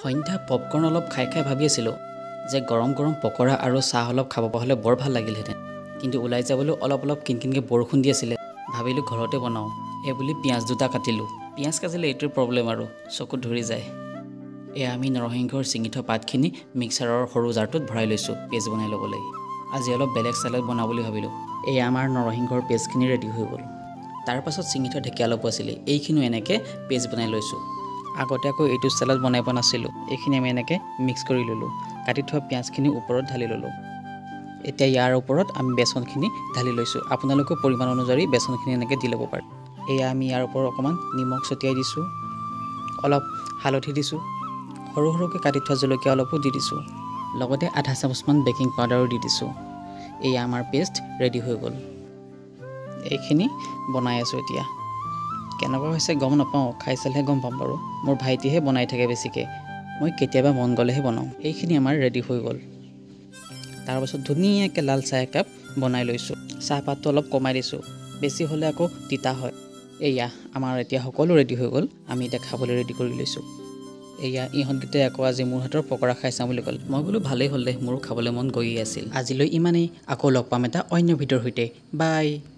সন্ধ্যা popcorn অলপ খাই ভাবি আছিলোঁ যে গৰম গৰম পকৰা আৰু চাহ অলপ খাব পৰা হ'লে বৰ ভাল লাগিলহেঁতেন। কিন্তু ওলাই যাবলৈ অলপ কিনকিনকৈ বৰষুণ দি আছিলে। ভাবিলোঁ ঘৰতে বনাওঁ। বুলি পিঁয়াজ দুটা কাটিলোঁ। পিঁয়াজ কাটিলে এইটোৰ প্ৰব্লেম আৰু চকুত ধৰি যায়। এয়া আমি নৰসিংহৰ ছিঙি থোৱা পাতখিনি মিক্সাৰৰ সৰু জাৰটোত ভৰাই লৈছোঁ পেষ্ট বনাই ল'বলৈ। আজি অলপ বেলেগ ষ্টাইলত বনাওঁ বুলি ভাবিলোঁ। এয়া আমাৰ নৰসিংহৰ পেষ্টখিনি ৰেডি হৈ গ'ল। তাৰপাছত ছিঙি থোৱা ঢেকীয়া অলপো আছিলে, এইখিনিও এনেকৈ পেষ্ট বনাই লৈছোঁ। আগতে আকৌ এইটো ষ্টাইলত বনাই পোৱা নাছিলোঁ। এইখিনি আমি এনেকৈ মিক্স কৰি ল'লোঁ। কাটি থোৱা পিঁয়াজখিনি ওপৰত ঢালি ল'লোঁ। এতিয়া ইয়াৰ ওপৰত আমি বেচনখিনি ঢালি লৈছোঁ। আপোনালোকৰ পৰিমাণ অনুযায়ী বেচনখিনি এনেকৈ দি ল'ব পাৰে। এয়া আমি ইয়াৰ ওপৰত অকণমান নিমখ ছটিয়াই দিছোঁ, অলপ হালধি দিছোঁ, সৰুকৈ কাটি থোৱা জলকীয়া অলপো দি দিছোঁ, লগতে আধা চামুচমান বেকিং পাউডাৰো দি দিছোঁ। এয়া আমাৰ পেষ্ট ৰেডি হৈ গ'ল। এইখিনি বনাই আছোঁ এতিয়া। কেনেকুৱা হৈছে গম নাপাওঁ, খাই চালেহে গম পাম বাৰু। মোৰ ভাইটিহে বনাই থাকে বেছিকৈ, মই কেতিয়াবা মন গ'লেহে বনাওঁ। এইখিনি আমাৰ ৰেডি হৈ গ'ল। তাৰপাছত ধুনীয়াকৈ লাল চাহ একাপ বনাই লৈছোঁ। চাহপাতটো অলপ কমাই দিছোঁ, বেছি হ'লে আকৌ তিতা হয়। এয়া আমাৰ এতিয়া সকলো ৰেডি হৈ গ'ল। আমি এতিয়া খাবলৈ ৰেডি কৰি লৈছোঁ। এয়া ইহঁতকেইটাই আকৌ আজি মোৰ হাতৰ পকৰা খাই চাওঁ বুলি ক'লে। মই বোলো ভালেই হ'ল দে, মোৰো খাবলৈ মন গৈয়ে আছিল। আজিলৈ ইমানেই। আকৌ লগ পাম এটা অন্য ভিডিঅ'ৰ সৈতে। বাই।